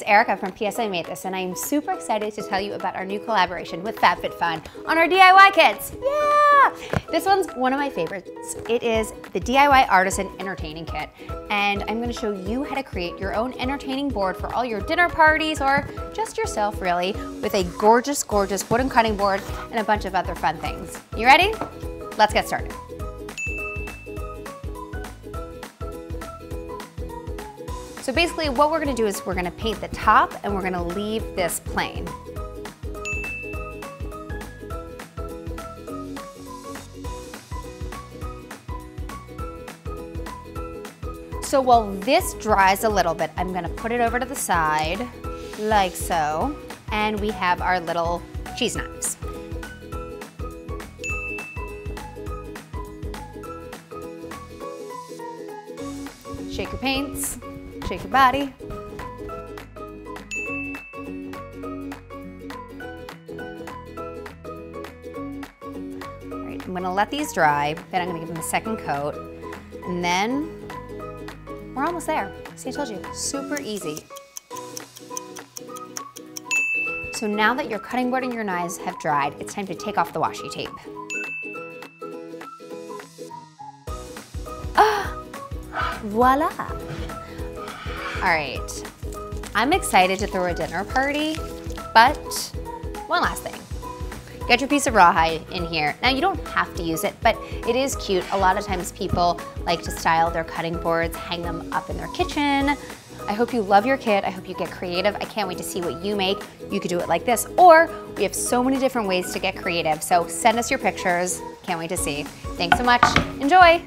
it's Erica from P.S. I made this, and I'm super excited to tell you about our new collaboration with Fab Fit Fun on our DIY kits. Yeah! This one's one of my favorites. It is the DIY Artisan Entertaining Kit, and I'm gonna show you how to create your own entertaining board for all your dinner parties or just yourself, really, with a gorgeous, gorgeous wooden cutting board and a bunch of other fun things. You ready? Let's get started. So basically what we're gonna do is we're gonna paint the top and we're gonna leave this plain. So while this dries a little bit, I'm gonna put it over to the side, like so, and we have our little cheese knives. Shake your paints. Shake your body. All right, I'm gonna let these dry, then I'm gonna give them a second coat, and then we're almost there. See, I told you, super easy. So now that your cutting board and your knives have dried, it's time to take off the washi tape. Ah, voila. All right, I'm excited to throw a dinner party, but one last thing. Get your piece of rawhide in here. Now you don't have to use it, but it is cute. A lot of times people like to style their cutting boards, hang them up in their kitchen. I hope you love your kit. I hope you get creative. I can't wait to see what you make. You could do it like this, or we have so many different ways to get creative. So send us your pictures. Can't wait to see. Thanks so much. Enjoy.